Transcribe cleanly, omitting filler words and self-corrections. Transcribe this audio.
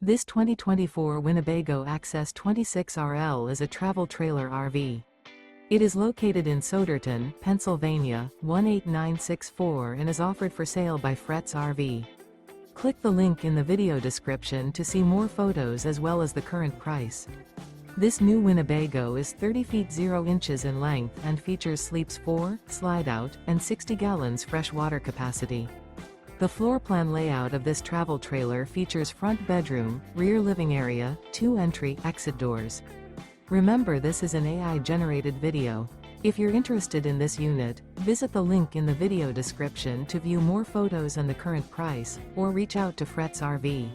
This 2024 Winnebago Access 26RL is a travel trailer RV. It is located in Souderton, Pennsylvania, 18964 and is offered for sale by Fretz RV. Click the link in the video description to see more photos as well as the current price. This new Winnebago is 30 feet 0 inches in length and features sleeps 4, slide-out, and 60 gallons fresh water capacity. The floor plan layout of this travel trailer features front bedroom, rear living area, 2 entry/exit doors. Remember, this is an AI-generated video. If you're interested in this unit, visit the link in the video description to view more photos and the current price, or reach out to Fretz RV.